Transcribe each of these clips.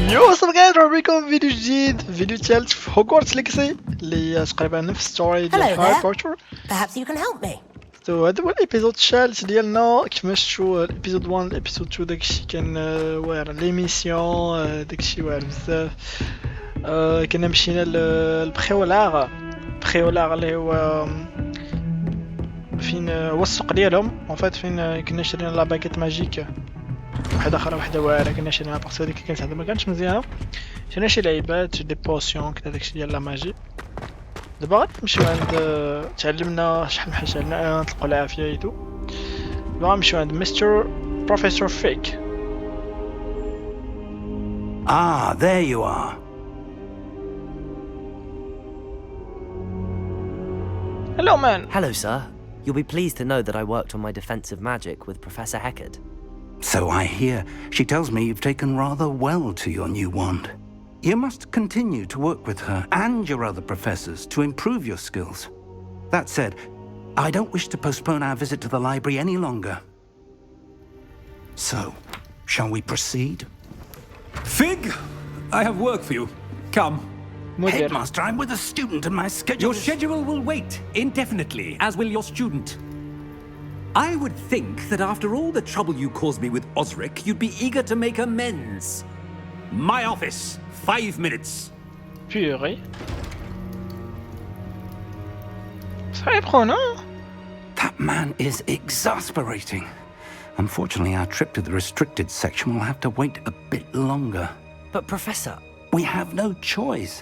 يو صبغات مرحبا بكم في فيديو جديد، فيديو ثالث في هوجورتس ليجاسي اللي تقريبا نفس ستوري ديال هاري بوتر. Perhaps you can help me. هذا هو الابيزود الثالث ديالنا. كيما شفتوا الابيزود 1 الابيزود 2 داكشي كان واعر ليميسيون، داكشي واعر بزاف. كنا مشينا للبخيولاغ اللي هو فين هو السوق ديالهم اون فيت، فين كنا شرينا لا باكيت ماجيك واحده اخرى واحده واعره كنا شريناها باسكو هذيك كانت هذا ما كانتش مزيانه. شرينا شي لعيبات دي بوسيون كذا داكشي ديال لا ماجي. دابا غادي نمشيو عند تعلمنا شحال من حاجه نطلقوا العافيه يدو. دابا غنمشيو عند مستر بروفيسور فيك. Ah, there you are. Hello man. Hello, sir. You'll be pleased to know that I worked on my defensive magic with Professor Heckard. So I hear. She tells me you've taken rather well to your new wand. You must continue to work with her and your other professors to improve your skills. That said, I don't wish to postpone our visit to the library any longer. So, shall we proceed? Fig, I have work for you. Come. Headmaster, I'm with a student and my schedule Your schedule will wait indefinitely, as will your student. I would think that after all the trouble you caused me with Osric, you'd be eager to make amends. My office, 5 minutes. Purée. صعيب خونا. That man is exasperating. Unfortunately, our trip to the restricted section will have to wait a bit longer. But Professor... We have no choice.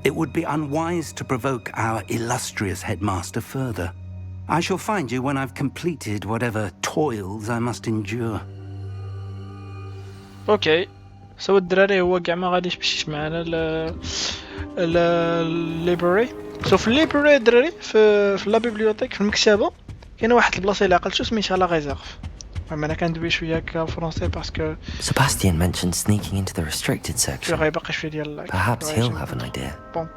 It would be unwise to provoke our illustrious headmaster further. I shall find you when I've completed whatever toils I must endure. اوكي سوا الدراري هو كاع ما غاديش باش معنا الليبراري. سو في الليبراري الدراري في لا بيبليوتيك في المكتبه كاينه واحد البلاصه اللي عقلت شو سميتها لا ريزيرف. المهم انا كندوي شويه هكا فرونسي باسكو Sebastian mentioned sneaking into the restricted section. غيبقى شويه ديال Perhaps he'll have an idea. بون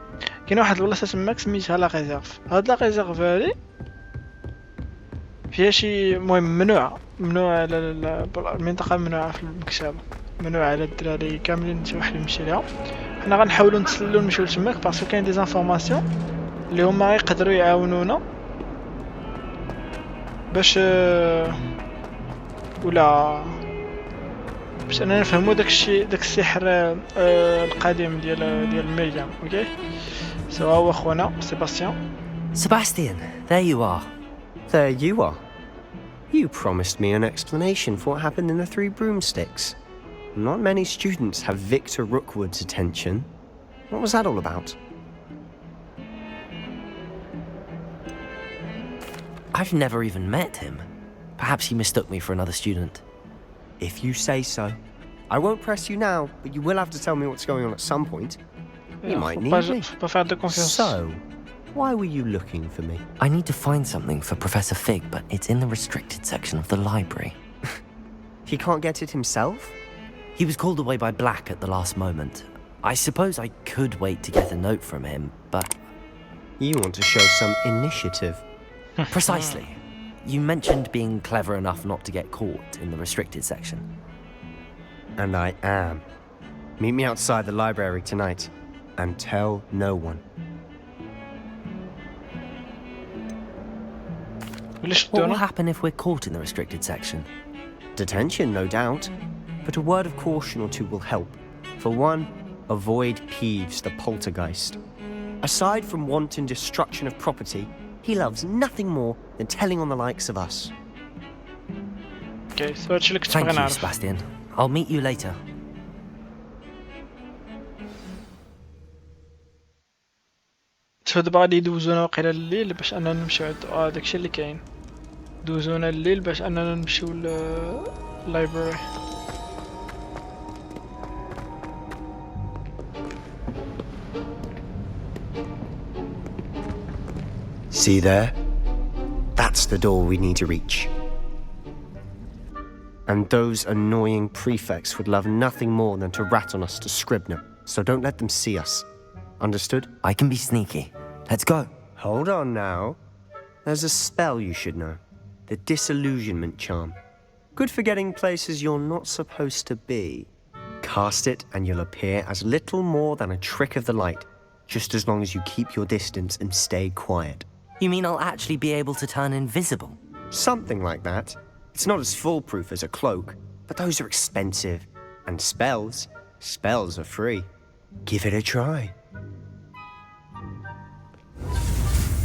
كاينه واحد البلاصه تماك سميتها لا ريزيرف. هاد لا ريزيرف هادي فيها شي مهم ممنوعه على المنطقه ممنوعه في المكتبه، ممنوعه على الدراري كاملين شي واحد يمشي ليها. حنا غنحاولوا نتسللوا نمشيو لتماك باسكو كاين دي زانفورماسيون اللي هما يقدروا يعاونونا باش ولا باش اننا نفهموا داك السحر القديم ديال ميريام. اوكي سوا هو خونا سيباستيان. Sebastian, there you are. There you are. You promised me an explanation for what happened in the Three Broomsticks. Not many students have Victor Rookwood's attention. What was that all about? I've never even met him. Perhaps he mistook me for another student. If you say so. I won't press you now, but you will have to tell me what's going on at some point. You might need me. So, why were you looking for me? I need to find something for Professor Fig, but it's in the restricted section of the library. He can't get it himself? He was called away by Black at the last moment. I suppose I could wait to get a note from him, but... You want to show some initiative. Precisely. You mentioned being clever enough not to get caught in the restricted section. And I am. Meet me outside the library tonight, and tell no one. What will happen if we're caught in the restricted section? Detention, no doubt. But a word of caution or two will help. For one, avoid Peeves, the poltergeist. Aside from wanton destruction of property, he loves nothing more than telling on the likes of us. Okay, so هادشي اللي كنت Thank باغي you, نعرف. Sebastian. I'll meet you later. شو دابا غادي يدوزونا واقيلا الليل باش اننا نمشيو عند داكشي اللي كاين. دوزونا الليل باش اننا نمشيو لللايبراري. See there? That's the door we need to reach. And those annoying prefects would love nothing more than to rat on us to Scribner, so don't let them see us. Understood? I can be sneaky. Let's go. Hold on now. There's a spell you should know. The disillusionment charm. Good for getting places you're not supposed to be. Cast it and you'll appear as little more than a trick of the light, just as long as you keep your distance and stay quiet. You mean I'll actually be able to turn invisible? Something like that. It's not as foolproof as a cloak, but those are expensive. And spells are free. Give it a try.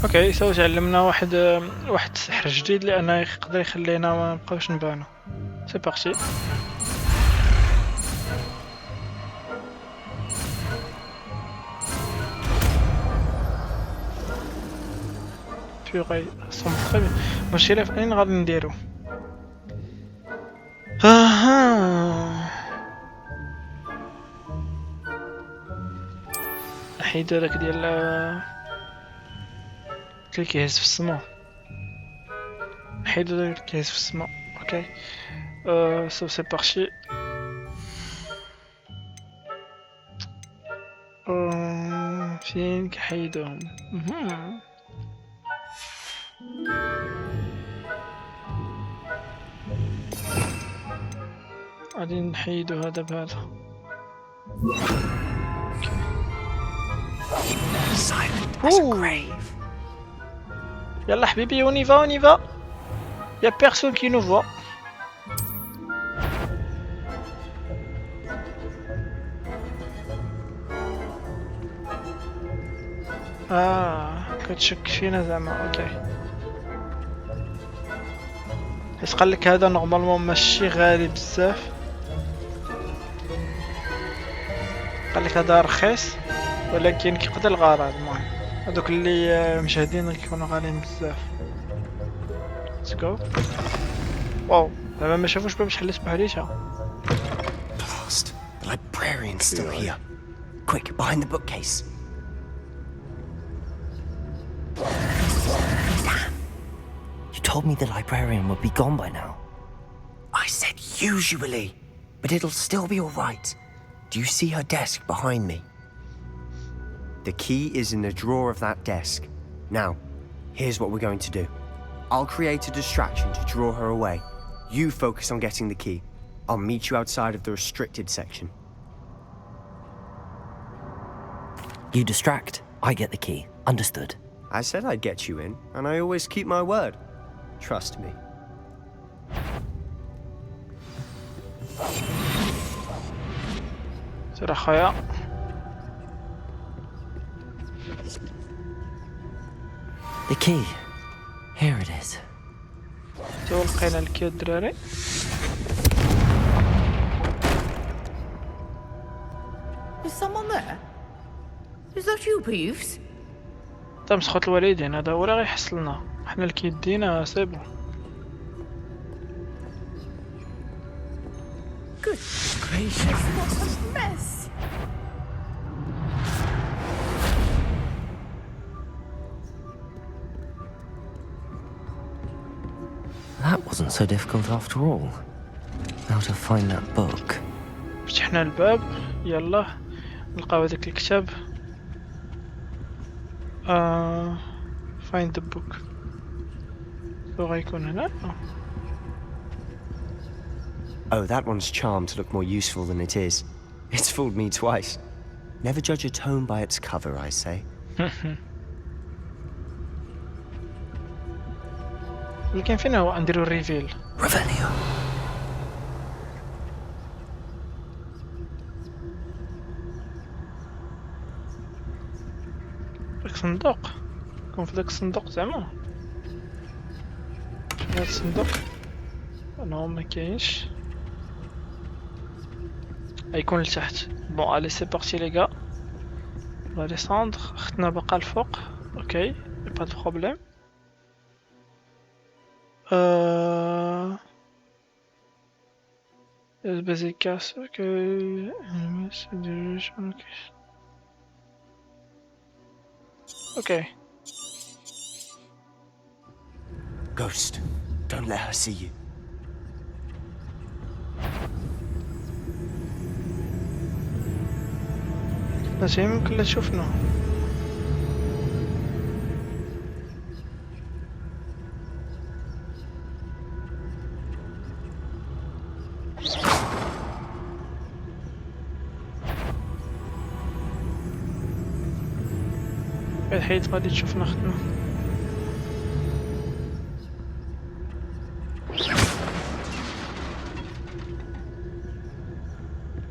اوكي سو تعلمنا واحد السحر جديد لانه يقدر يخلينا ما نبقاوش نبانو. سي بارتي. بيغي صوم تري بيان. المشكلة فين غادي نديرو؟ اها نحيد هذاك ديال اللي كيهز في السما. نحيد هذاك اللي كيهز في السما. اوكي سو سي بارتي. فين كنحيدوهم؟ غادي نحيدو هذا بهذا. Silent as a grave. يلا حبيبي اونيفا يا بيرسون كي نو فوا. كتشك فينا زعما. اوكي حيت قالك هذا نورمالمون ماشي غالي بزاف. قالك هذا رخيص ولكن كيقضي الغرض. المهم هذوك اللي مشاهدين كيكونوا غاليين بزاف. ليتس جو. واو زعما ما شافوش باب شحال سبحاليتها. Blast. The librarian's still here. Quick, behind the bookcase. You told me the librarian would be gone by now. I said usually, but it'll still be all right. Do you see her desk behind me? The key is in the drawer of that desk. Now, here's what we're going to do. I'll create a distraction to draw her away. You focus on getting the key. I'll meet you outside of the restricted section. You distract, I get the key. Understood. I said I'd get you in, and I always keep my word. Trust me. سير اخويا. The key. Here it is. تو لقينا الكي الدراري. Is someone there? Is that you, Peeves? مسخوط الوالدين هذا هو اللي غيحصلنا. حنا الكي دينا سي بون. Good gracious, what a mess! That wasn't so difficult after all. Now to find that book. فتحنا الباب. يلا نلقاو هذاك الكتاب. find the book. غيكون هنا. Oh, that one's charmed to look more useful than it is. It's fooled me twice. Never judge a tome by its cover, I say. ولكن فين هو نديرو الريفيل؟ Revelio. داك الصندوق. كون في داك الصندوق زعما. في هاد الصندوق. انا ما كاينش. غيكون لتحت. بون الي سي بارتي لي غا. لا ديسوندر. اختنا باقا الفوق. اوكي با دو بروبليم. Basic okay. Ghost, don't let her see you. بس هي ممكن لا تشوفنا. حيت غادي تشوفنا خدمة.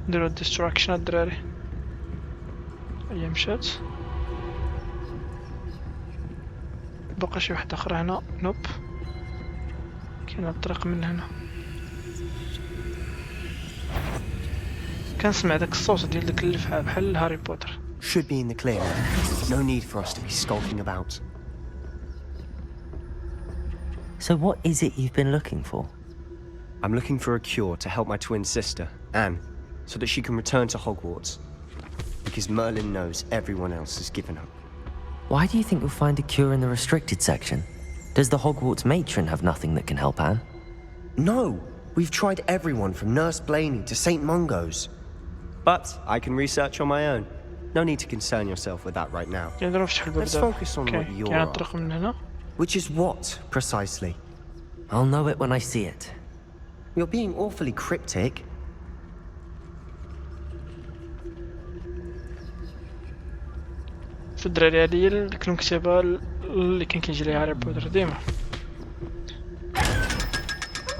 نديرو ديستراكشن الدراري. هي مشات. بقى شي وحدة اخرى هنا. نوب كاينه الطريق من هنا. كنسمع داك الصوت ديال داك اللفعة بحال هاري بوتر. Should be in the clear. No need for us to be skulking about. So what is it you've been looking for? I'm looking for a cure to help my twin sister, Anne, so that she can return to Hogwarts. Because Merlin knows everyone else has given up. Why do you think you'll find a cure in the restricted section? Does the Hogwarts matron have nothing that can help Anne? No! We've tried everyone from Nurse Blaney to St. Mungo's. But I can research on my own. No need to concern yourself with that right now. Let's focus on what you're after. Which is what, precisely? I'll know it when I see it. You're being awfully cryptic. في الدراري هادي ديك المكتبة اللي كان كيجي ليها هاري بوتر ديما.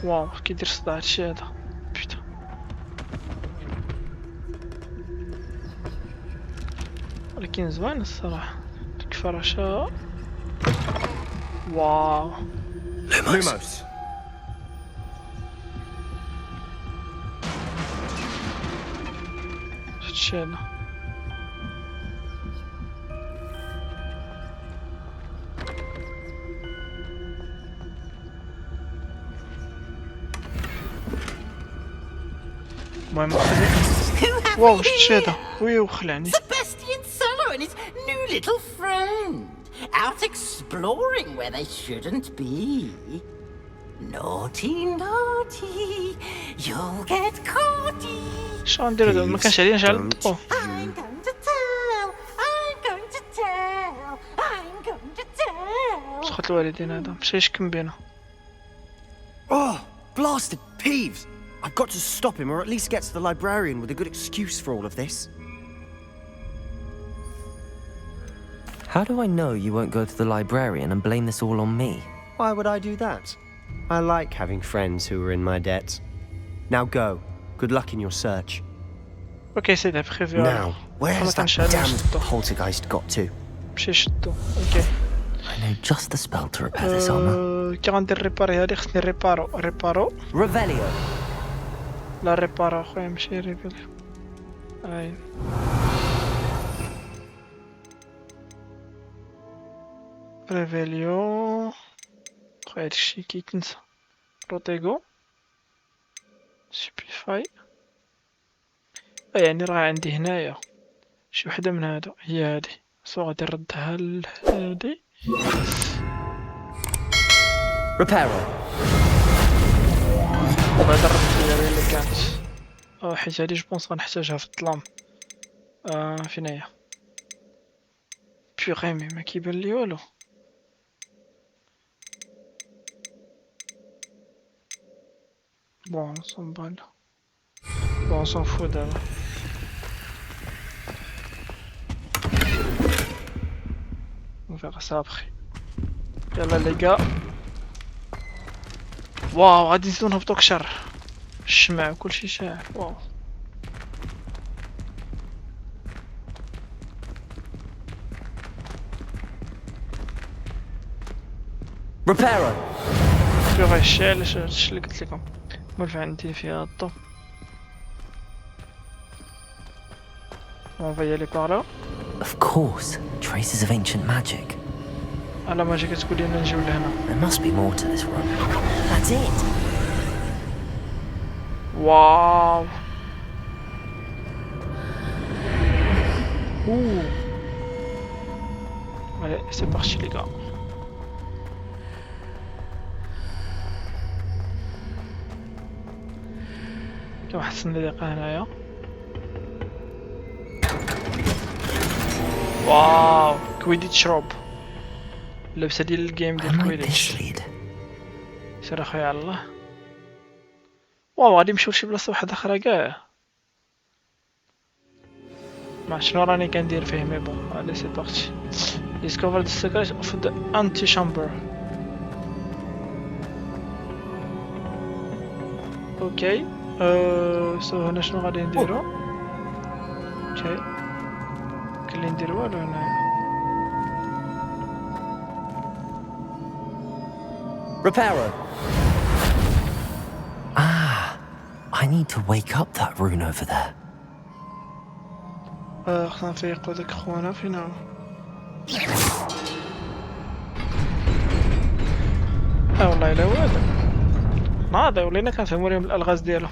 واو كيدير صداع هادشي هذا. بيتا ولكن زوين الصراحة. ديك الفراشة. واو Lumos. هادشي هذا. المهم واو شتي هذا. ويو خلعني. Sebastian Sallow and his new little friend. Out exploring where they shouldn't be. Naughty, naughty, you'll get caughty. شو غنديرو دابا؟ مكانش عليا نشعل الضو. I'm going to tell, I'm going to tell, I'm going to tell. سخط الوالدين هذا مشى يشكم بينا. Oh, blasted Peeves! I've got to stop him, or at least get to the librarian with a good excuse for all of this. How do I know you won't go to the librarian and blame this all on me? Why would I do that? I like having friends who are in my debt. Now go. Good luck in your search. اوكي سيدي بخير. Now, where has that damned poltergeist got to? مشي شدو. اوكي I know just the spell to repair this armor. كي غندير ريباري هادي خصني ريبارو. Revelio. لا ريبارو اخويا ماشي ريبيل. هاي ريفيليو خويا هادشي كيتنسى. روتيغو سيبليفاي. يعني راه عندي هنايا شي وحده من هادو هي هادي. سو غادي نردها لهادي. Reparo. وبعد نرد ليا اللي كانت. حيت هادي جوبونس غنحتاجها في الظلام. فين هي؟ بيغيمي ما كيبان لي والو. بون صنبال. بون صنفو دابا. نفيق صابخي. يلا ليغا. واو غادي نزيدو نهبطو كشر. الشمع وكلشي شاعل. واو Reparo. شوف هالشعل هادشي اللي قلت لكم. مرفع عندي فيها الضو. On va y aller par là. Of course, traces of ancient magic. على ما جا كتقول لي نجيو لهنا. There must be more to this room. That's it. واو. Ouh. Allez, c'est parti les gars. كاين واحد الصندوق هنايا. واو كويديتش روب. اللبسه ديال الجيم ديال كويديتش. سير اخويا على الله. واو غادي نمشيو لشي بلاصه واحده اخرى كاع. ما شنو راني كندير فيه مي بون. الي سي بارتي. discover the secret of the anti-chamber. اوكي سو هنا شنو غادي نديرو؟ اوكي كلي ندير والو هنايا. Reparo. I need to wake up that rune over there. خصنا نفيقو داك خونا فين هو؟ والله الا هو هذا ناضي ولينا كنفهمو ليهم الالغاز ديالهم.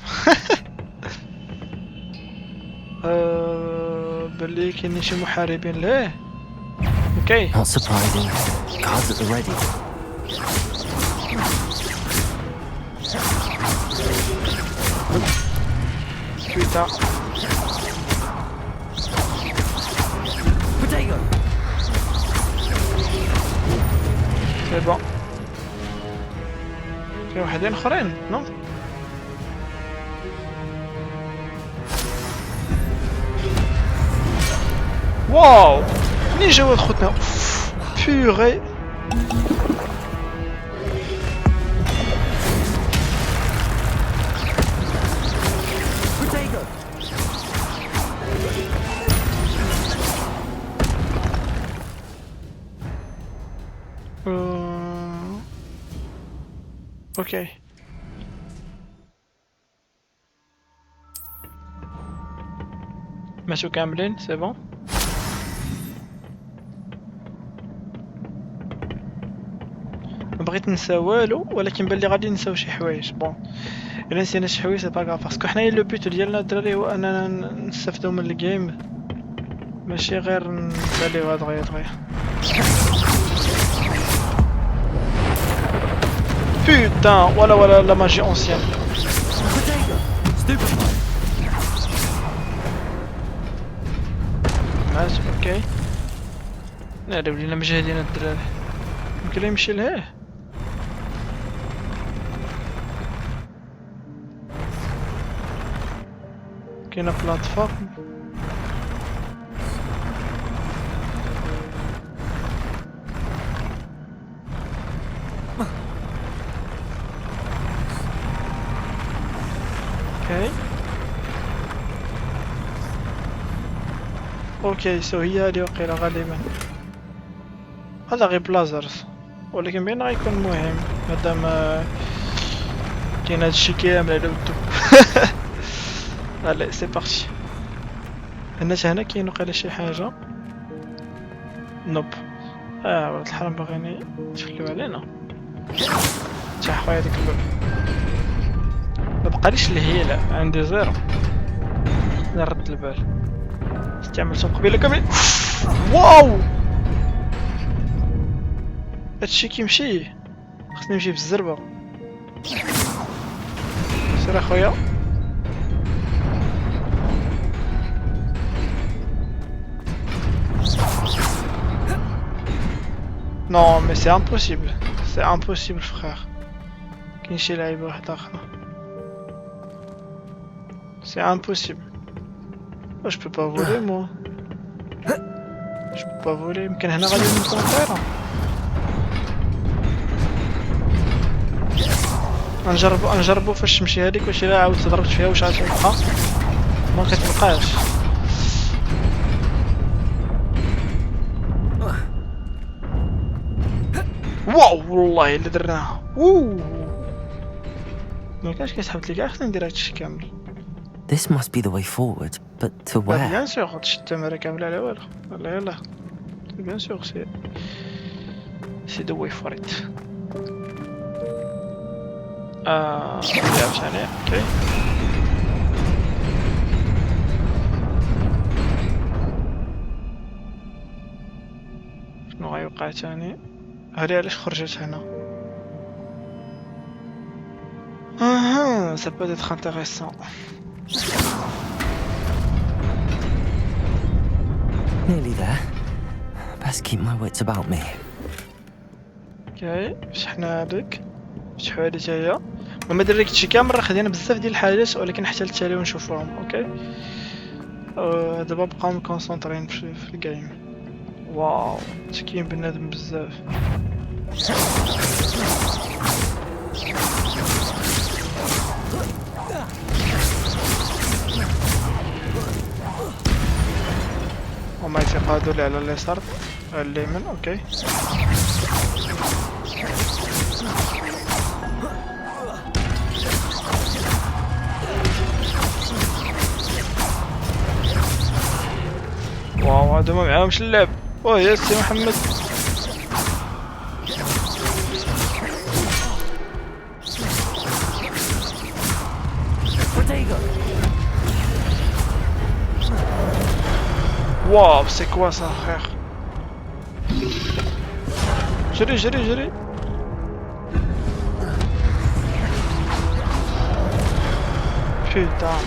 بلي كاينين شي محاربين ليه. اوكي Not surprising. Guards at the ready. Putain. Potato. C'est bon. في وحدين اخرين نو. واو منين جاو هاد خوتنا؟ بيغي Potato. اوكي ماشو كاملين سي بون. بغيت ننسى والو ولكن بان لي غادي نساو شي حوايج. بون الا نسينا شي حوايج سي با غاف باسكو حنايا لو بوت ديالنا الدراري هو اننا نستافدو من الجيم ماشي غير نساليو هاد دغيا. Putain, voilà la magie ancienne. ماشي اوكي. لا ولينا مجهدين الدراري. يمكن ليه يمشي لهيه. كاينه بلاتفورم. اوكي سو هي هادي وقيلة غالبا. هذا غير بلازرز ولكن بين غيكون مهم مادام كاين هادشي كامل على ودو. الي سي بارتي. هنا كاين وقيلة شي حاجة. نوب ولاد الحرام باغيين يتفلو علينا. تا خويا ديك الباب مبقاليش الهيلة عندي زيرو. نرد البال استعملتهم قبيله كاملين. واو هادشي كيمشي خصني نمشي بالزربه. سير اخويا نو مي سي امبوسيبل فخير. كاين شي لعيبه واحده اخرى سي امبوسيبل. Je peux pas voler moi. Je peux pas voler. يمكن هنا غادي نكون طايرة. نجربو فاش تمشي هاديك واش الا عاودت ضربت فيها واش عاد تلقى. ما كتلقاش. واو والله الا درناها. ما كانش كيسحبت لي كاع خصني ندير هادشي كامل. This must be the way forward, but to where? Bien sûr, تشد التمرة كاملة على والو. والله يلا. Bien sûr, c'est the way for it. نلعب عليه. اوكي. شنو غيوقع تاني؟ هادي علاش خرجت هنا؟ ça peut être intéressant. Nearly there. Best keep my wits about me. اوكي شحنا هاديك شي حوايج هي وما دريكتش كامل راه خدينا بزاف ديال الحاجات ولكن حتى للتالي ونشوفوهم. اوكي دابا بقاو مكونسونطرين في الجيم. واو مسكين بنادم بزاف. وما يتقادوا لي على اليسار على اليمين. اوكي واو هادو ما معاهمش اللعب. اوه يا سي محمد واو سي كوا سا خير. جري جري جري. بوتان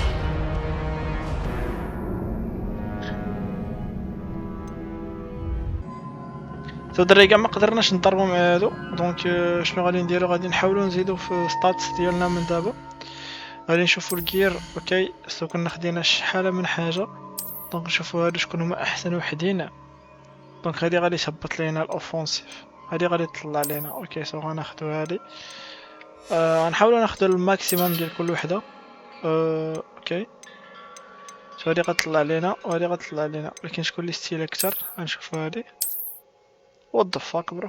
دري كاع ما قدرناش نضربو مع هادو. دونك شنو غادي نديرو؟ غادي نحاولو نزيدو في ستاتس ديالنا من دابا. غادي نشوفو الكير. اوكي سو كنا خدينا شحال من حاجه. دونك نشوفو هادو شكون هما احسن وحدين. دونك هادي غادي تهبط لينا الاوفونسيف، هادي غادي تطلع لينا. اوكي سو غناخدو هادي. غنحاولو ناخدو الماكسيموم ديال كل وحده. اوكي سو هادي غتطلع لينا وهادي غتطلع لينا، ولكن شكون اللي ستيل اكثر؟ غنشوفو هادي. What the fuck bro?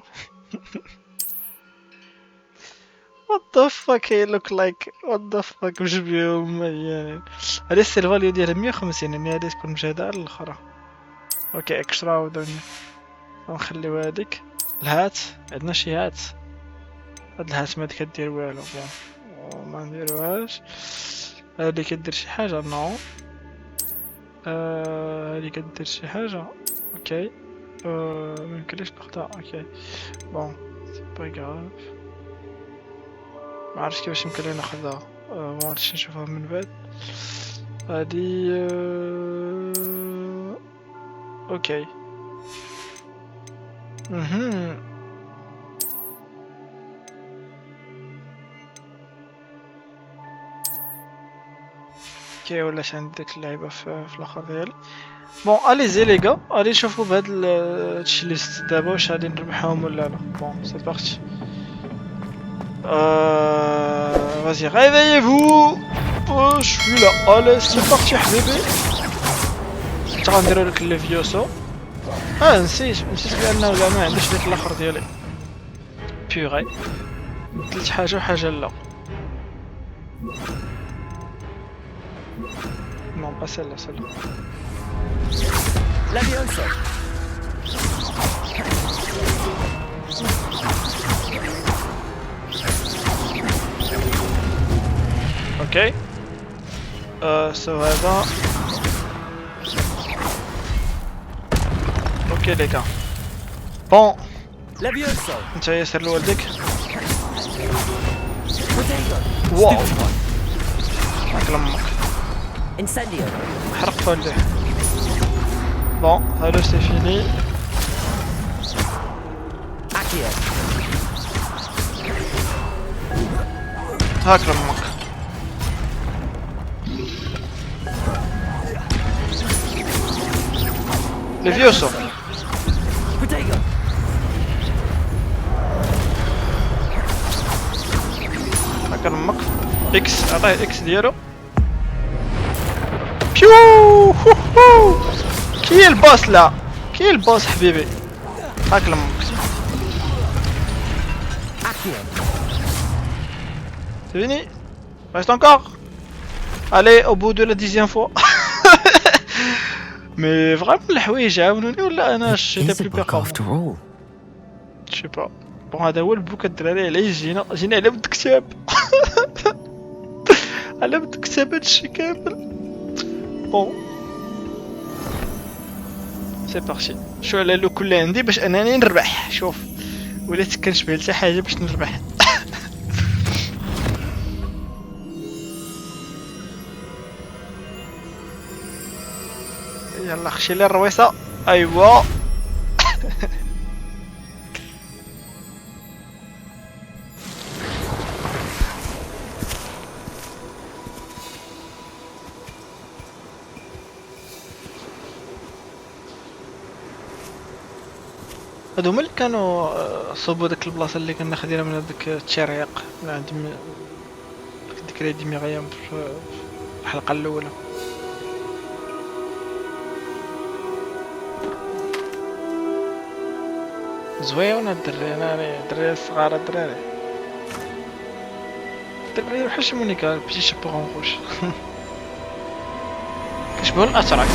What the fuck he look like? What the fuck مش بيهم يعني. هادي السيل فاليو ديالها 150 يعني هادي تكون مجهدة على الاخرى. اوكي اكسترا ودوني نخليو هاديك. الهات عندنا شي هات. هاد الهات ما كدير والو بون ما نديروهاش. هادي كدير شي حاجة نو. هادي كدير شي حاجة. اوكي ميمكنليش ناخدها. اوكي بون سي با غراف. معرفتش كيفاش يمكن لي ناخدها. معرفتش نشوفها من بعد. هادي اوكي اوكي ولاش عندي ديك اللعيبه في الاخر ديالي. بون اليزي ليغا غادي نشوفو بهاد هادشي ليست دابا واش غادي نربحهم ولا لا. بون سي بارتي. vas-y réveillez-vous. je suis là. allez c'est parti حبيبي. حتى غنديرو لك الليفيوسو. نسيت بانه كاع ما عنديش ديك الاخر ديالي بيغي. قلت حاجه وحاجه لا. نو با سيلا سيلا. Levioso. اوكي سو هذا. اوكي ليكا بون Levioso. انت ياسر لوالديك. Protego. واو معك لمك Incendio. حرق فالديه. بون هادو سي فيني. Accio. هاك لمك. ليفيوسو. Protego. هاك لمك. اكس عطيه اكس ديالو. بيو هوهو. كي الباص لا كي الباص حبيبي. هاك لمك. Accio. C'est fini. Reste encore. Allez au bout de la 10e fois. Mais vraiment الحوايج عاونوني ولا انا جيت Is a بلي book after بيرفورم؟ all. شي با. بون هذا هو البوك الدراري. علاش جينا على بد كتاب. على بد كتاب هادشي كامل. بون سي بارتي. شو على لو كل عندي باش انني نربح. شوف ولات كنشبه لتا حاجه باش نربح. يلا خشي لي الرويصه. ايوا هادو هما اللي كانوا صوبوا داك البلاصه اللي كنا خدينا من هذاك التشريق اللي عندي الذكريات ديال مريم في الحلقه الاولى. زويون الدري، انا الدراري الصغار الدراري بحال مونيكا بيتي شابوغون روج كيشبهوا الاتراك.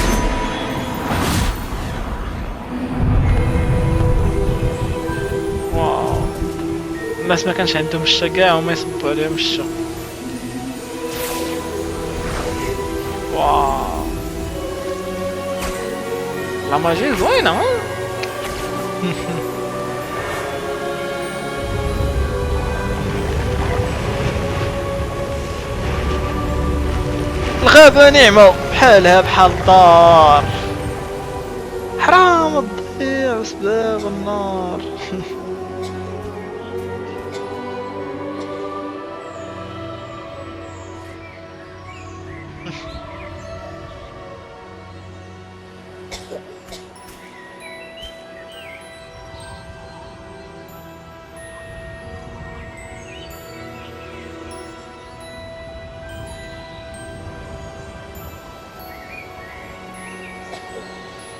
واو الناس ما كانش عندهم الشا كاع وما يصبوا عليهم الشا. واو لا ماجي زوينه ها. الغابة نعمة بحالها بحال الدار، حرام تضيع بسبب النار.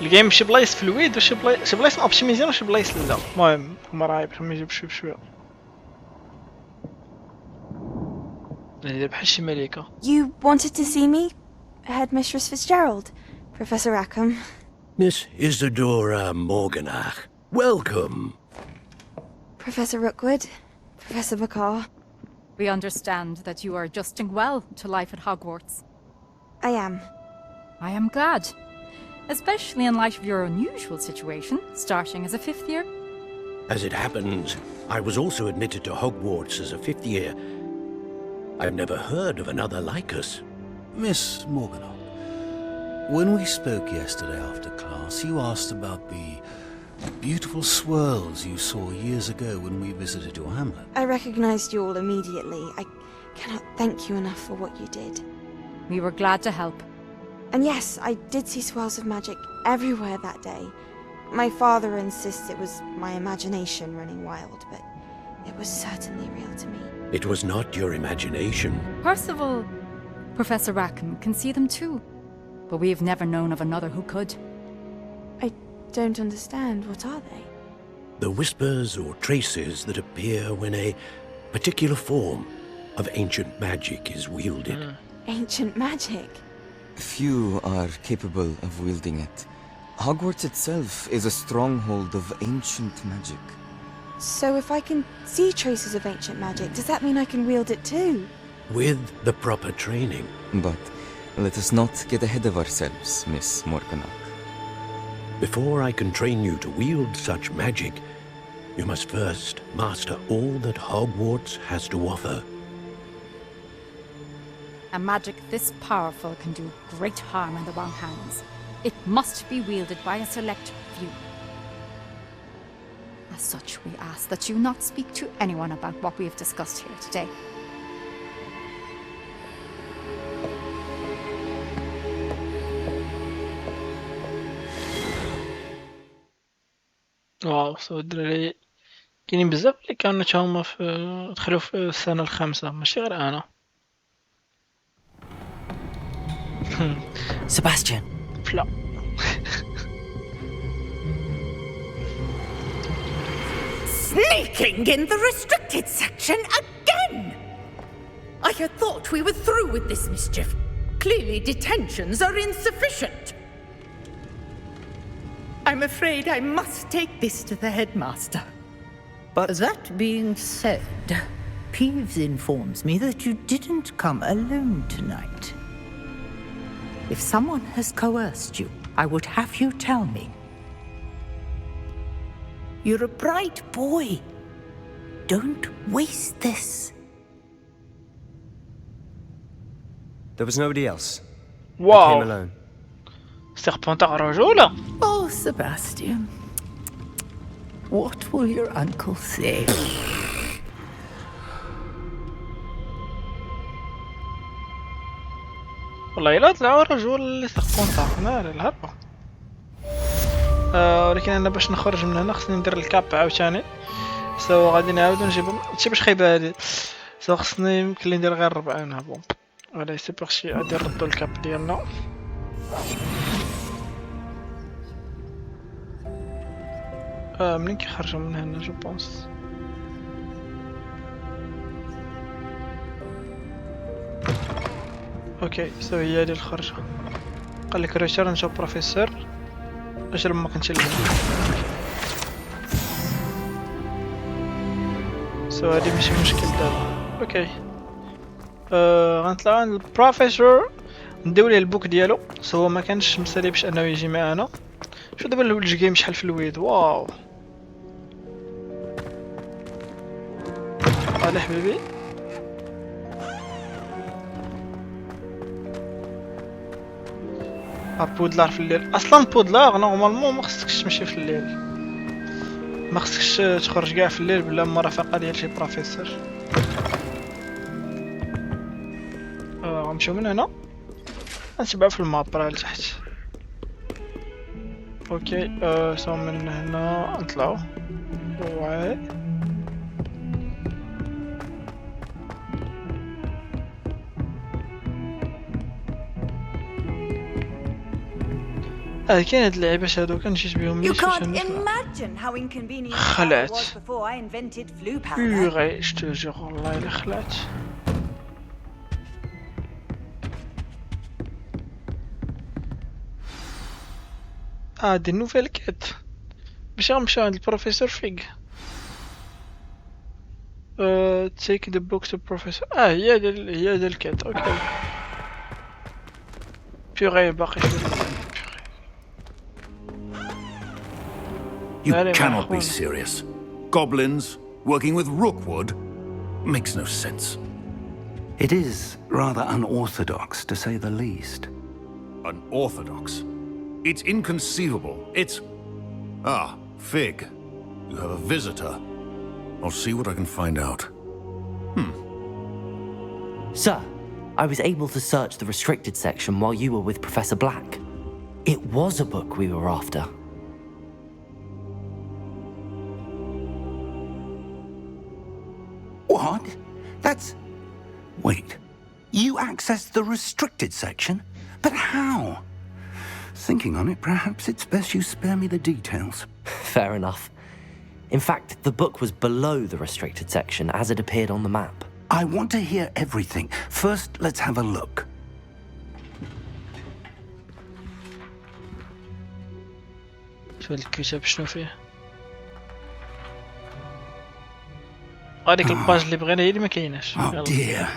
الجيم شي بلايص في الويد وشي بلايص اوبتيميزين وشي بلايص لا. المهم هما راهي بحال يجيب شويه بشويه بحال شي ملكه. You wanted to see me? Headmistress Fitzgerald, Professor Rackham. Miss Isadora Morganach, welcome. Professor Rookwood, Professor Bakar. We understand that you are adjusting well to life at Hogwarts. I am. I am glad. Especially in light of your unusual situation, starting as a 5th year. As it happens, I was also admitted to Hogwarts as a 5th year. I've never heard of another like us. Miss Morganock, when we spoke yesterday after class, you asked about the beautiful swirls you saw years ago when we visited your hamlet. I recognized you all immediately. I cannot thank you enough for what you did. We were glad to help. And yes, I did see swirls of magic everywhere that day. My father insists it was my imagination running wild, but it was certainly real to me. It was not your imagination. Percival, Professor Rackham can see them too, but we've never known of another who could. I don't understand. What are they? The whispers or traces that appear when a particular form of ancient magic is wielded. Ancient magic? Few are capable of wielding it. Hogwarts itself is a stronghold of ancient magic. So if I can see traces of ancient magic, does that mean I can wield it too? With the proper training. But let us not get ahead of ourselves, Miss Morganock. Before I can train you to wield such magic, you must first master all that Hogwarts has to offer. A magic this powerful can do great harm in the wrong hands. It must be wielded by a select few. As such, we ask that you not speak to anyone about what we have discussed here today. واو سو الدراري كاينين بزاف اللي كانوا هما دخلوا في السنة الخامسة ماشي غير انا. Sebastian! فلا Sneaking in the restricted section again! I had thought we were through with this mischief. Clearly detentions are insufficient. I'm afraid I must take this to the headmaster. But that being said, Peeves informs me that you didn't come alone tonight. If someone has coerced you, I would have you tell me. You're a bright boy. Don't waste this. There was nobody else. I came واو alone. سيربونتاغ رجولة. Oh, Sebastian. What will your uncle say? والله إلا طلعوا رجول اللي سيربونتاغ نار الهربة. ولكن انا باش نخرج من هنا خصني ندير الكاب عاوتاني. سو غادي نعاودو نجيب هادشي باش خايبه هادي. سو خصني يمكن لي ندير غير 4 هنا بون. فوالا سي بارشي غادي نردو الكاب ديالنا. منين كيخرجوا من هنا جو بونس. اوكي سو هي هادي الخرجه. قال لك ريتيرن تو بروفيسور. اجل ما كنتش لهنا. سو هادي ماشي مشكل دابا. اوكي غنطلعو عند البروفيسور نديو ليه البوك ديالو. سو ما كانش مسالي باش انه يجي معانا. شوف دابا الجيم شحال في الويد. واو على حبيبي. بودلار في الليل. اصلا بودلار نورمالمون ما خصكش تمشي في الليل، ما خصكش تخرج كاع في الليل بلا مرافقه ديال شي بروفيسور. غنمشيو من هنا غنتبعو في الماب راه لتحت. اوكي سو من هنا نطلعو. واي كاين هاد اللعيبات هادو كنجيت بهم ليش خلعت. بيغي جتوجور والله الا خلعت. دي نوفيل كات باش غنمشيو عند البروفيسور فيك. تيك ذا بوك تو بروفيسور. هي هاد الكات. اوكي بيغي باقي شويه. You cannot be serious. Goblins working with rookwood makes no sense. It is rather unorthodox, to say the least. Unorthodox? It's inconceivable. It's... Fig. You have a visitor. I'll see what I can find out. Sir, I was able to search the restricted section while you were with Professor Black. It was a book we were after. What? That's... Wait. You accessed the restricted section? But how? Thinking on it, perhaps it's best you spare me the details. Fair enough. In fact, the book was below the restricted section as it appeared on the map. I want to hear everything. First, let's have a look. شوف الكتاب شنو فيه. هذيك الباج اللي بغينا هي اللي ما كايناش. Oh dear.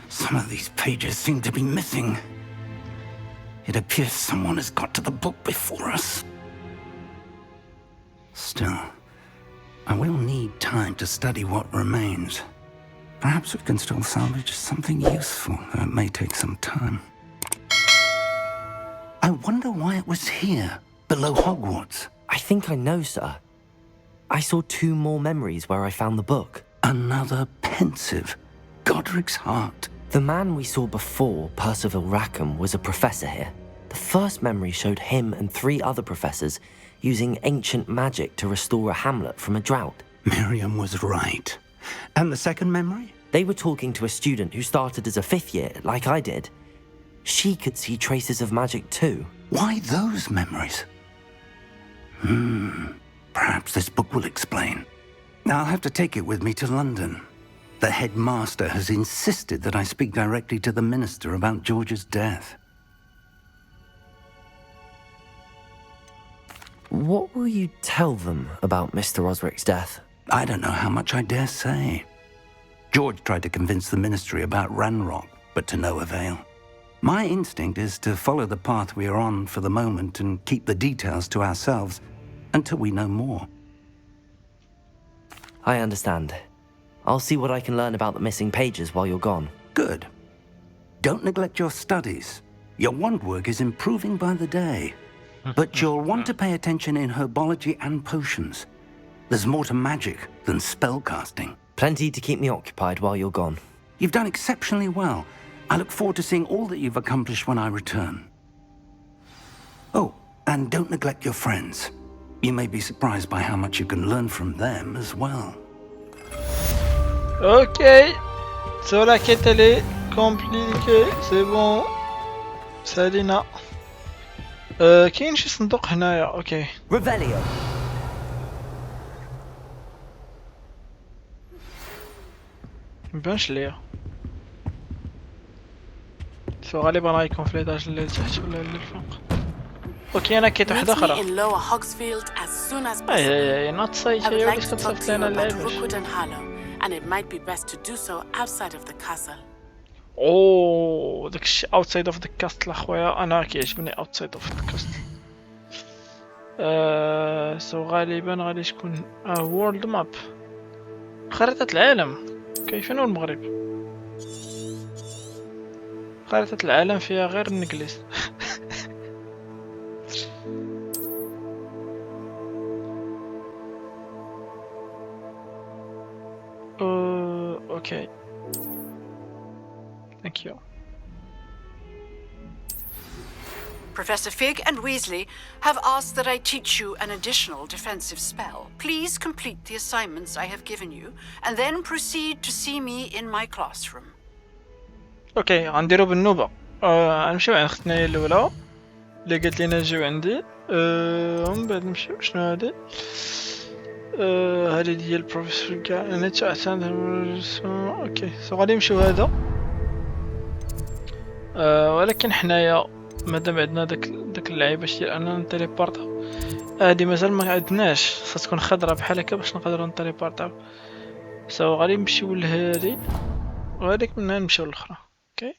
Some of these pages seem to be missing. It appears someone has got to the book before us. Still, I will need time to study what remains. Perhaps we can still salvage something useful, though it may take some time. I wonder why it was here, below Hogwarts. I think I know, sir. I saw 2 more memories where I found the book. Another pensive, Godric's heart. The man we saw before, Percival Rackham, was a professor here. The first memory showed him and 3 other professors using ancient magic to restore a hamlet from a drought. Miriam was right. And the second memory? They were talking to a student who started as a 5th year, like I did. She could see traces of magic too. Why those memories? Perhaps this book will explain. I'll have to take it with me to London. The headmaster has insisted that I speak directly to the minister about George's death. What will you tell them about Mr. Osric's death? I don't know how much I dare say. George tried to convince the ministry about Ranrock, but to no avail. My instinct is to follow the path we are on for the moment and keep the details to ourselves until we know more. I understand. I'll see what I can learn about the missing pages while you're gone. Good. Don't neglect your studies. Your wand work is improving by the day. But you'll want to pay attention in herbology and potions. There's more to magic than spellcasting. Plenty to keep me occupied while you're gone. You've done exceptionally well. I look forward to seeing all that you've accomplished when I return. Oh, And don't neglect your friends. You may be surprised by how much you can learn from them as well. Ok. So la quête elle est compliquée. C'est bon. سالينا. كاين شي صندوق هنايا. اوكي. Revelio. مبانش ليا. سو غالبا غيكون في ليطاج اللي تحت ولا اللي الفوق. اوكي انا كيت واحدة اخرى. اي نوت سايت هي اللي كتصيفط لنا اللعيبة. And it might be best to do so outside of the castle. اوه داكشي outside of the castle اخويا انا كيعجبني outside of the castle. سو غالبا غادي تكون وورلد ماب خريطة العالم. كيف هو المغرب؟ خريطة العالم فيها غير الانجليز. اوكي ثانك يو. Professor Fig and Weasley have asked that I teach you an additional defensive spell. Please complete the assignments I have given you, and then proceed to see me in my classroom. اوكي غنديرو بالنوبة. غنمشيو عند اختنا الاولى اللي قالت لينا نجيو عندي. ومن بعد نمشيو شنو هادي. هادي ديال البروفيسور كاع انا تعتمد. اوكي سو غادي نمشيو هذا. ولكن حنايا مادام عندنا داك اللعيبه باش ديال اننا نتيليبورطاو. هادي مازال ما عندناش خاص تكون خضرا بحال هكا باش نقدروا نتيليبورطاو. سو غادي نمشيو لهادي وهاديك من هنا نمشيو للاخرى. اوكي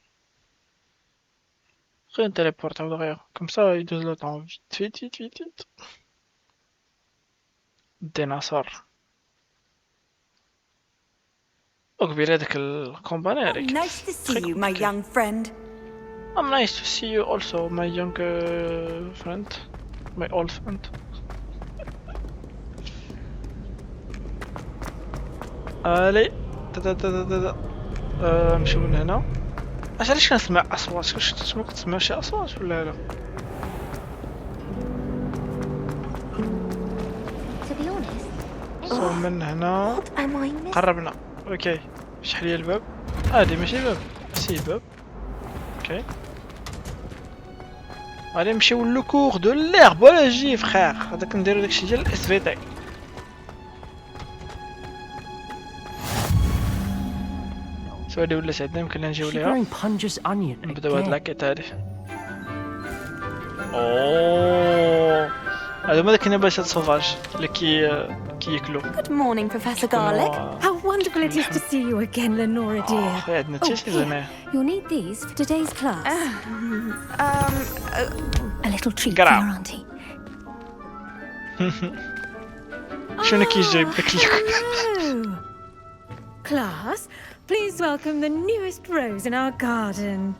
غير نتيليبورطاو دغيا كوم سا يدوز لو طون فيت فيت فيت فيت. الديناصور وكبير هذاك الكومباني هذيك. Nice to see you, my young friend. I'm nice to see you also, my young friend, my old friend. الي نمشيو من هنا. علاش كنسمع اصوات؟ واش نتوما كتسمعوا شي اصوات ولا لا؟ صو من هنا قربنا. اوكي شحال هي الباب؟ هادي ماشي باب سي باب. اوكي غادي نمشيو لو كور دو ليرب ولا جي فخير. هذاك نديرو داكشي ديال الاس في تي. سو هادي ولات عندنا يمكن نجيو ليها. نبداو هاد لاكيت هادي. اوه هادو هما داك النباتات سوفاج اللي كياكلو. Good morning, Professor Garlic. How wonderful it is to see you again, Lenora dear. عندنا تيشي زعما. You'll need these for today's class. A little treat for your auntie. شنو كيجيب داك Class, please welcome the newest rose in our garden.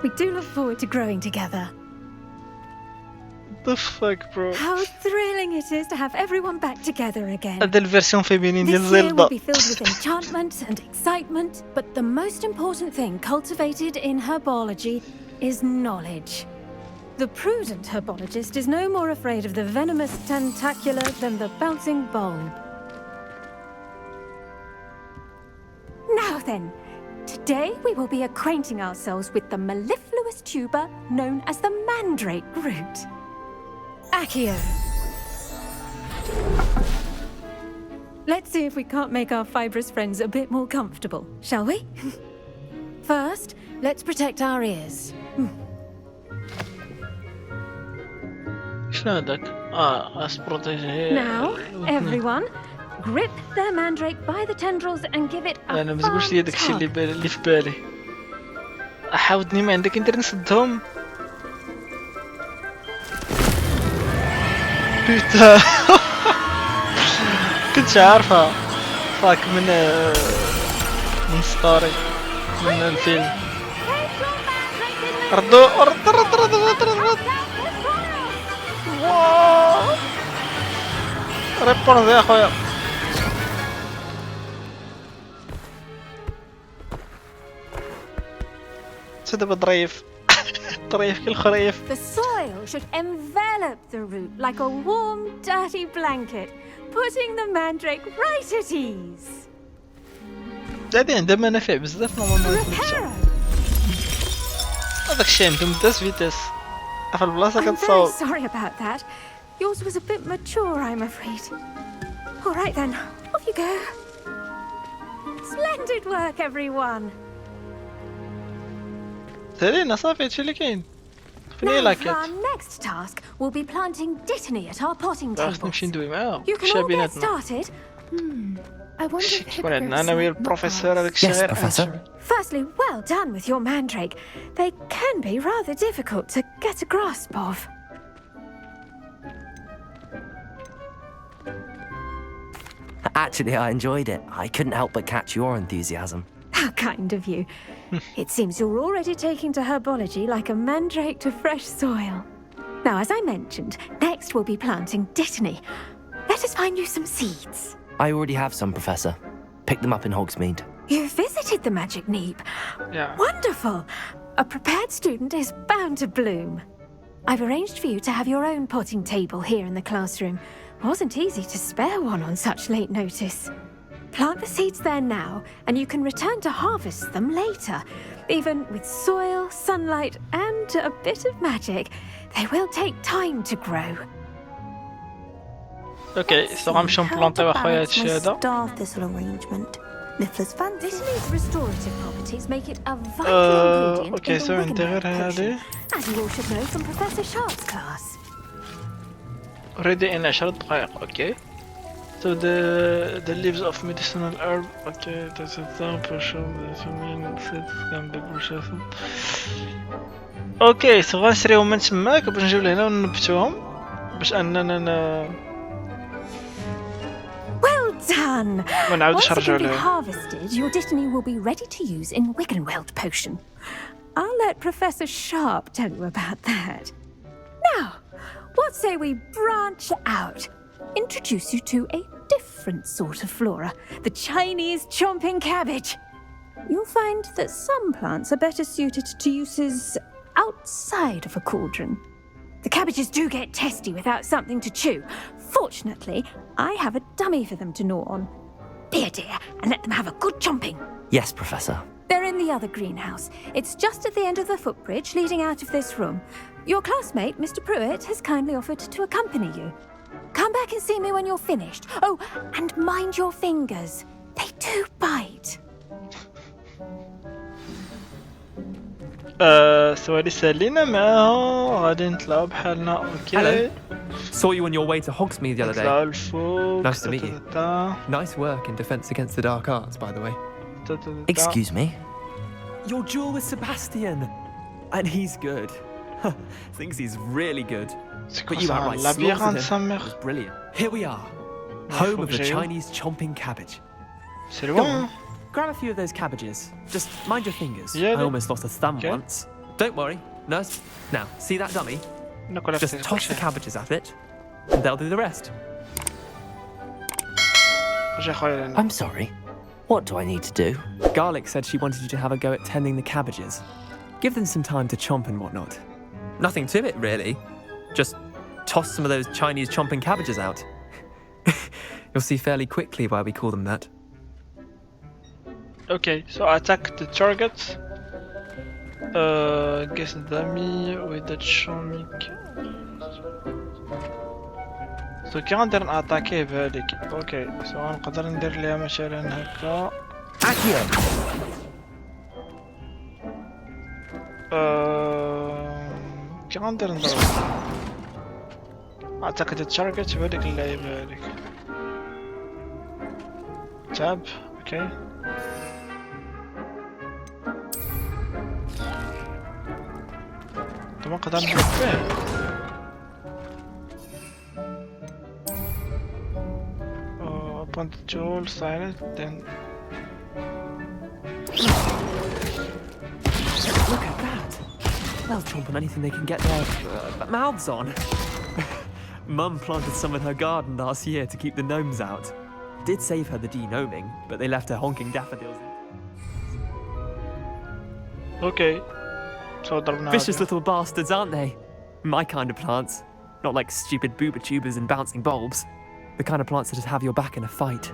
We do look forward to growing together. The fuck, bro? How thrilling it is to have everyone back together again. هذا الفيرسيون فيمينين ديال This year زلدا. will be filled with enchantment and excitement, but the most important thing cultivated in herbology is knowledge. The prudent herbologist is no more afraid of the venomous tentacular than the bouncing bulb. Now then, today we will be acquainting ourselves with the mellifluous tuber known as the mandrake root. Accio. Let's see if we can't make our fibrous friends a bit more comfortable, shall we? First, let's protect our ears. شنو هذاك؟ اسبروتيجي. Now, everyone, grip their mandrake by the tendrils and give it a انا ما تقولش لي داكشي اللي في بالي. احاودني ما عندك ندير نسدهم. بيتا كنتش عارفها. فاك من ستاري من الفيلم. ردو ريبونز يا خويا. دابا ظريف. الطريف كي الخريف. The soil should envelop the root like a warm, dirty blanket, putting the mandrake right at ease. هادي عندها منافع بزاف نورمالمون. هذاك الشيء عندهم داس فيتاس. في البلاصة I'm very كتصاوب. sorry about that. Yours was a bit mature, I'm afraid. All right then, off you go. Splendid work, everyone. سالينا صافي هادشي اللي كاين. Now فين هي for لاكيت؟ our next task, we'll be planting dittany at our potting خصني tables. نمشي ندوي معاها. You can كلشي all get بيناتنا. started. I wonder if كيكون عندنا انا ويا hippogriffs البروفيسور هذاك Yes, الشيء غير Professor. Firstly, well done with your mandrake. They can be rather difficult to get a grasp of. Actually, I enjoyed it. I couldn't help but catch your enthusiasm. How kind of you. It seems you're already taking to herbology like a mandrake to fresh soil. Now, as I mentioned, next we'll be planting dittany. Let us find you some seeds. I already have some, Professor. Picked them up in Hogsmeade. You visited the magic neep. Yeah. Wonderful. A prepared student is bound to bloom. I've arranged for you to have your own potting table here in the classroom. Wasn't easy to spare one on such late notice. Plant the seeds there now, and you can return to harvest them later. Even with soil, sunlight, and a bit of magic, they will take time to grow. اوكي سو غنمشيو نبلونطيو اخويا هادشي هذا. Star thistle arrangement. Niffler's fancy. Dittany's restorative properties make it a vital ingredient اوكي in the سو عندي غير Wiggenweld هادي. potion, as you all should know from Professor Sharp's class. Ready in 10 دقائق. اوكي. So the leaves of medicinal herb. Okay, that's a sample show the main seeds can be processed. اوكي سو غنشريهم من تماك باش نجيو لهنا وننبتوهم باش اننا Well done! ما نعاودش Once it نرجعو can be لها. harvested, your dittany will be ready to use in Wiggenweld potion. I'll let Professor Sharp tell you about that. Now, what say we branch out? Introduce you to a different sort of flora, the Chinese chomping cabbage. You'll find that some plants are better suited to uses outside of a cauldron. The cabbages do get testy without something to chew. Fortunately, I have a dummy for them to gnaw on. Be a dear and let them have a good chomping. Yes, Professor. They're in the other greenhouse. It's just at the end of the footbridge leading out of this room. Your classmate, Mr. Pruitt, has kindly offered to accompany you. Come back and see me when you're finished. Oh, and mind your fingers. They do bite. سو هادي سالينا معاها غادي نطلعو بحالنا. اوكي. Hello. Saw you on your way to Hogsmeade the other نطلعو day. الفوق. Nice to meet you. Nice work in defense against the dark arts, by the way. Excuse me? Your duel with Sebastian. And he's good. Thinks he's really good. But you outright slaughtered him. It was brilliant. Here we are. Home of the Chinese chomping cabbage. Go on. Grab a few of those cabbages. Just mind your fingers. I almost lost a thumb once. Don't worry, nurse. Now, see that dummy? Just toss the cabbages at it, and they'll do the rest. I'm sorry. What do I need to do? Garlic said she wanted you to have a go at tending the cabbages. Give them some time to chomp and whatnot. Nothing to it, really. Just toss some of those Chinese chomping cabbages out. You'll see fairly quickly why we call them that. Okay, so attack the target. Guess dummy with the chomic. So كي غندير ناتاكيه بهاديك. اوكي سو غنقدر ندير ليها مثلا هكا. كي غندير نضرب. اعتقد التارجت بهاديك اللعيبة هاديك. تاب. اوكي. ما نقدر نضرب فيه. Open the tool, silent, then. Look at that! They'll chomp on anything they can get their mouths on. Mum planted some in her garden last year to keep the gnomes out. Did save her the de-gnoming, but they left her honking daffodils. Okay. Vicious little bastards, aren't they? My kind of plants. Not like stupid booba tubers and bouncing bulbs. The kind of plants that just have your back in a fight.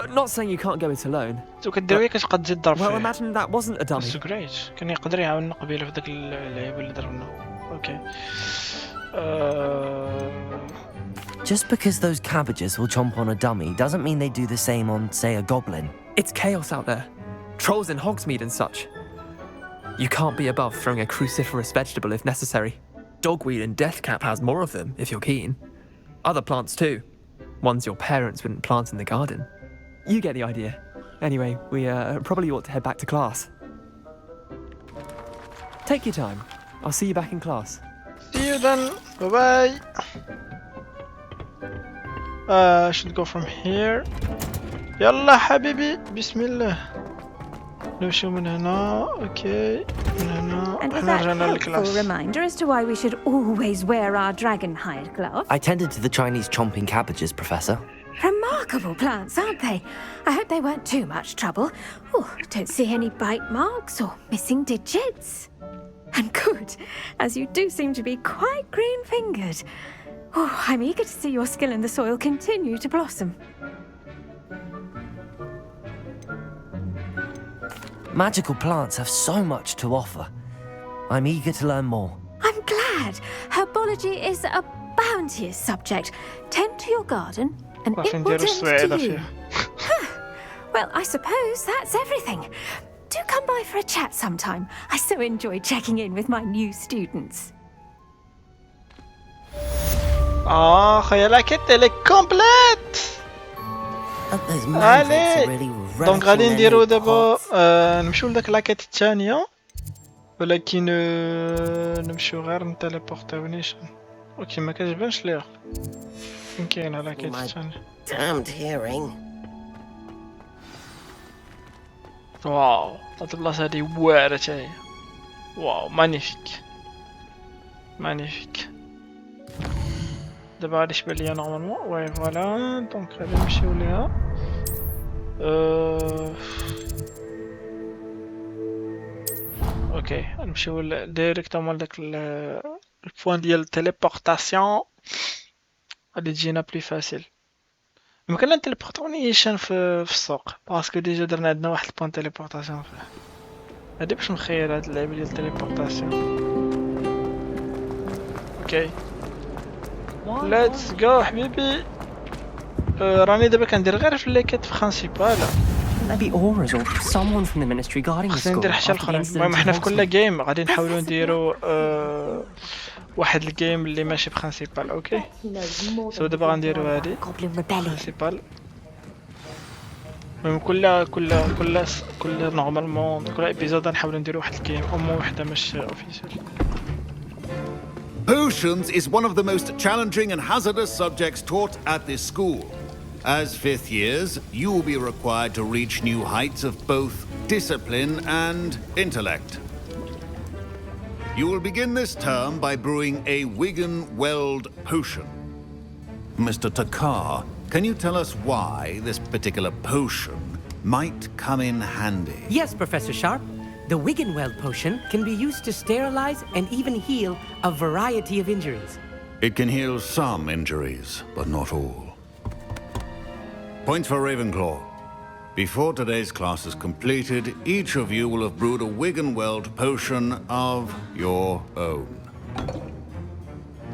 Not saying you can't go it alone. Well, imagine that wasn't a dummy. That's great. كان يقدر يعاوننا قبيله في داك اللعيبه اللي ضربنا. Okay. Just because those cabbages will chomp on a dummy doesn't mean they do the same on, say, a goblin. It's chaos out there. Trolls in Hogsmeade and such. You can't be above throwing a cruciferous vegetable if necessary. Dogweed and deathcap has more of them, if you're keen. Other plants too. Ones your parents wouldn't plant in the garden. You get the idea. Anyway, we probably ought to head back to class. Take your time. I'll see you back in class. See you then. Bye-bye. I should go from here. يلا حبيبي بسم الله. نمشيو من هنا. اوكي من هنا. And is that a helpful reminder as to why we should always wear our dragon-hide gloves? I tended to the Chinese chomping cabbages, Professor. Remarkable plants, aren't they? I hope they weren't too much trouble. Oh, don't see any bite marks or missing digits. And good, as you do seem to be quite green-fingered. Oh, I'm eager to see your skill in the soil continue to blossom. Magical plants have so much to offer. I'm eager to learn more. I'm glad. Herbology is a bounteous subject. Tend to your garden and it will tend to you. Well, I suppose that's everything. Do come by for a chat sometime. I so enjoy checking in with my new students. خيالك elle est complète. allez دونك غادي نديرو دابا نمشيو لداك لاكيت الثانيه ولكن نمشيو غير نتيليبورتيو نيشان اوكي ما كتبانش ليها فين كاينه لاكيت الثانيه واو هاد البلاصه هادي واعره حتى هي واو مانيفيك دابا غادي تبان ليا نورمالمون وي فوالا دونك غادي نمشيو ليها اوكي نمشيو ديريكتومون لداك البوان ديال التيليبورطاسيون غادي تجينا بلي فاسيل يمكننا نتيليبورطيو نيشان في السوق باسكو ديجا درنا عندنا واحد البوان تيليبورطاسيون فيه هادي باش مخير هاد اللعبه ديال التيليبورطاسيون اوكي ليتس جو حبيبي راني دابا كندير غير في ليكيت برينسيبال Maybe auras or someone from the ministry guarding the خصني school. ندير حتى الاخرين المهم حنا في كل جيم غادي نحاولوا نديروا واحد الجيم اللي ماشي برينسيبال اوكي سو دابا غنديروا هادي برينسيبال المهم كل نورمالمون كل ايبيزود غنحاولوا نديروا واحد الجيم او مو وحده ماشي اوفيسيال Potions is one of the most challenging and hazardous subjects taught at this school. As fifth years, you will be required to reach new heights of both discipline and intellect. You will begin this term by brewing a Wigan-Weld potion. Mr. Takar, can you tell us why this particular potion might come in handy? Yes, Professor Sharp. The Wigan-Weld potion can be used to sterilize and even heal a variety of injuries. It can heal some injuries, but not all. Point for Ravenclaw. Before today's class is completed, each of you will have brewed a Wigan-Weld potion of your own.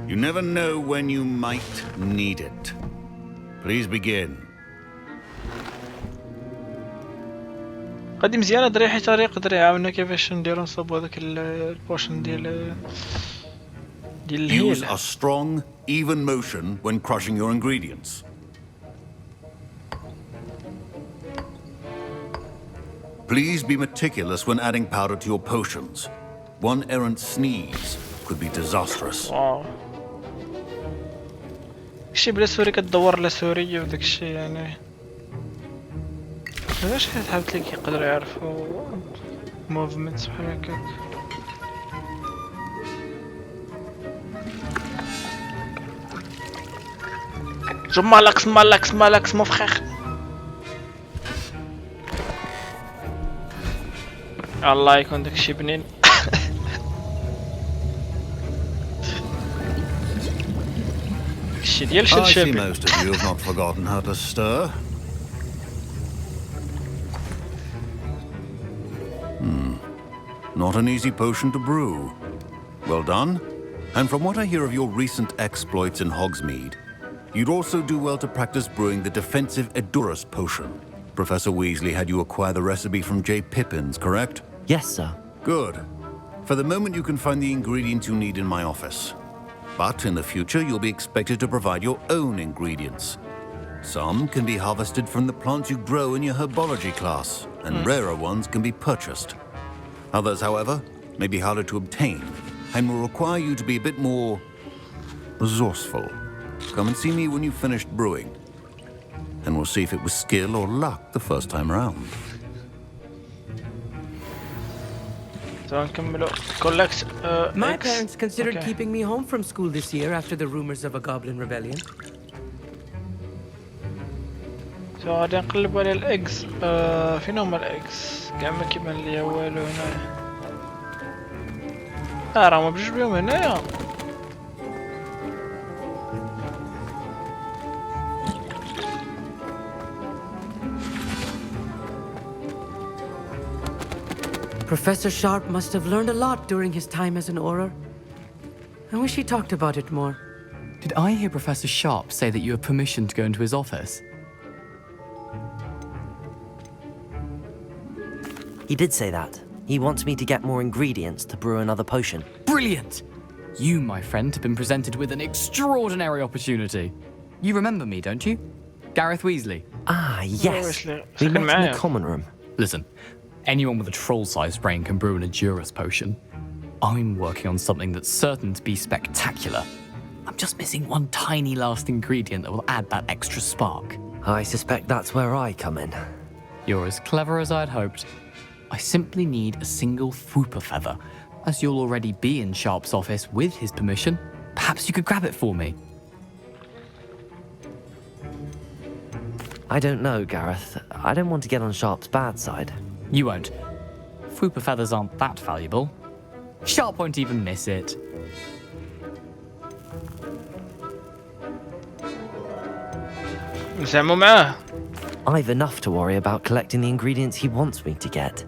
You never know when you might need it. Please begin. قدي مزيانه دري حيت راه يقدر يعاوننا كيفاش نديرو نصاوبو هذاك البوشن ديال Use a strong, even motion when crushing your ingredients. Please be meticulous when adding powder to your potions. One errant sneeze could be disastrous. واو شي بلا سوري كدور لا سوري وداك الشيء يعني علاش حابت لك يقدروا يعرفوا موفمنت بحال هكاك جو مالاكس مو فخيخ الله يكون داكشي بنين داكشي ديال I see شلشابي. most of you have not forgotten how to stir. Not an easy potion to brew. Well done. And from what I hear of your recent exploits in Hogsmeade, you'd also do well to practice brewing the defensive Edurus potion. Professor Weasley had you acquire the recipe from J. Pippins, correct? Yes, sir. Good. For the moment, you can find the ingredients you need in my office. But in the future, you'll be expected to provide your own ingredients. Some can be harvested from the plants you grow in your herbology class, and rarer ones can be purchased. Others, however, may be harder to obtain, and will require you to be a bit more resourceful. Come and see me when you've finished brewing, and we'll see if it was skill or luck the first time around. So نكملوا. Collect My X. parents considered Okay. keeping me home from school this year after the rumors of a goblin rebellion. So غادي نقلبوا على الاكس. فين هما الاكس؟ كاع ما كيبان ليا والو هنايا. راهم بجوج بيهم هنايا. Professor Sharp must have learned a lot during his time as an Auror. I wish he talked about it more. Did I hear Professor Sharp say that you have permission to go into his office? He did say that. He wants me to get more ingredients to brew another potion. Brilliant! You, my friend, have been presented with an extraordinary opportunity. You remember me, don't you? Gareth Weasley. Ah, yes. We met in the common room. Listen, anyone with a troll-sized brain can brew an Edurus potion. I'm working on something that's certain to be spectacular. I'm just missing one tiny last ingredient that will add that extra spark. I suspect that's where I come in. You're as clever as I'd hoped. I simply need a single Fwooper feather. As you'll already be in Sharp's office with his permission, perhaps you could grab it for me. I don't know, Gareth. I don't want to get on Sharp's bad side. You won't. Fwooper feathers aren't that valuable. Sharp won't even miss it. نزعموا معاه. I've enough to worry about collecting the ingredients he wants me to get.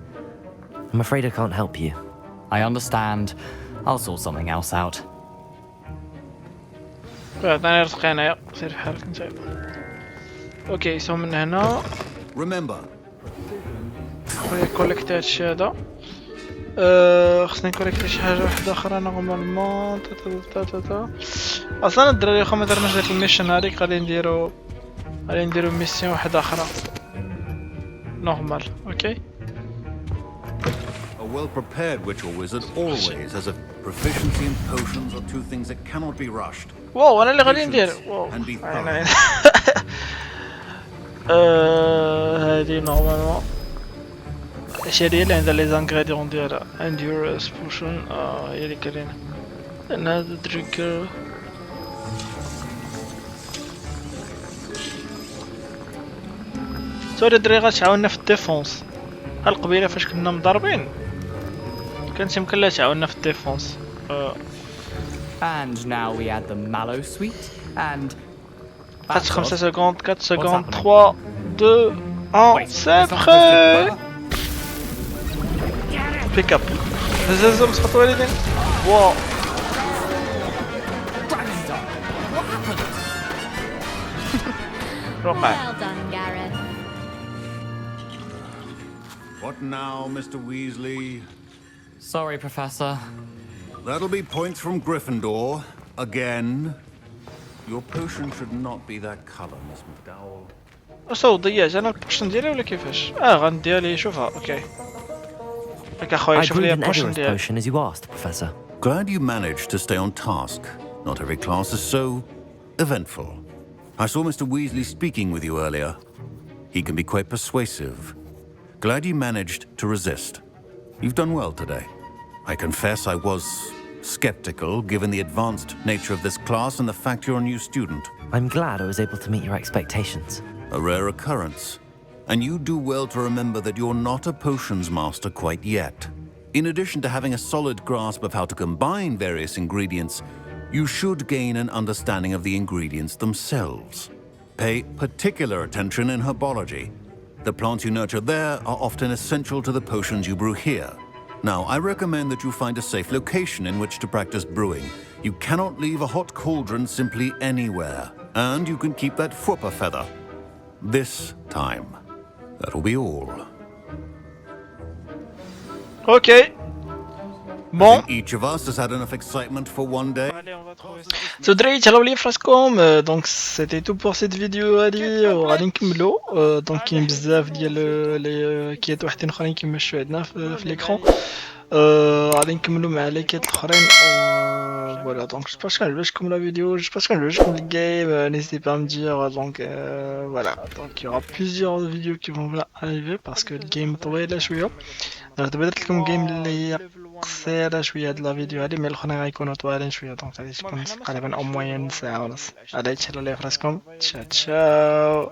I'm afraid I can't help you. I understand. I'll sort something else out. عطاني رزقي انايا. سير بحالك نتا. اوكي سو من هنا. Remember. خويا كوليكتي هادشي هذا. خصني نكوليكتي شي حاجه واحده اخرى نورمالمون. اصلا الدراري واخا ما درناش داك الميشن هذيك غادي نديرو ميسيون واحده اخرى نورمال. اوكي. A well-prepared witch or wizard always has a proficiency in potions are two things that cannot be rushed. واو انا اللي غادي ندير. واو هادي نورمالمون هادشي هي اللي عندها لي زانغريديون ديالها. انديورس بوشن هي اللي كاينه. لان هذا درينكر سوري الدراري غتعاوننا في الديفونس. القبيله فاش كنا مضاربين كانت يمكن لها تعاوننا في الديفونس. And now we add the mallow sweet and... 5 secondes, 4 secondes, 3, 2, 1, c'est prêt. Pick up. زلزل مسقط والدين. واو. Well done, Gareth. What now, Mr. Weasley? Sorry, Professor. That'll be points from Gryffindor. Again. Your potion should not be that color, Miss McDowell. صوتيات انا البوشن ديالي ولا كيفاش؟ غنديها لي شوفها. اوكي. ياك اخويا شوف لي البوشن ديالي. Potion as you asked, Professor. Glad you managed to stay on task. Not every class is so eventful. I saw Mr. Weasley speaking with you earlier. He can be quite persuasive. Glad you managed to resist. You've done well today. I confess I was skeptical given the advanced nature of this class and the fact you're a new student. I'm glad I was able to meet your expectations. A rare occurrence. And you do well to remember that you're not a potions master quite yet. In addition to having a solid grasp of how to combine various ingredients, you should gain an understanding of the ingredients themselves. Pay particular attention in herbology. The plants you nurture there are often essential to the potions you brew here. Now, I recommend that you find a safe location in which to practice brewing. You cannot leave a hot cauldron simply anywhere, and you can keep that Fwooper feather. This time. That'll be all. Okay. Bon. Each of us has had enough excitement for one day. So دراري تهلاو لي فراسكم دونك سيتي تو بور سيت فيديو هادي وغادي نكملو دونك كاين بزاف ديال لي كيات وحدين اخرين كيما شفتوا عندنا في ليكرون غادي نكملو مع لي كيات الاخرين فوالا دونك جيسبر كان عجبكم لا فيديو جيسبر كان عجبكم الجيم n'hésitez pas à me dire donc voilà donc il y aura plusieurs vidéos qui vont arriver parce que الجيم طويله شويه دابا درت لكم جيم اللي هي قصيره شويه هاد لا فيديو هادي مي الاخرين غيكونوا طوالين شويه دونك غادي تكون تقريبا او موين ساعه ونص. هذا يتهلاو لي فراسكم تشاو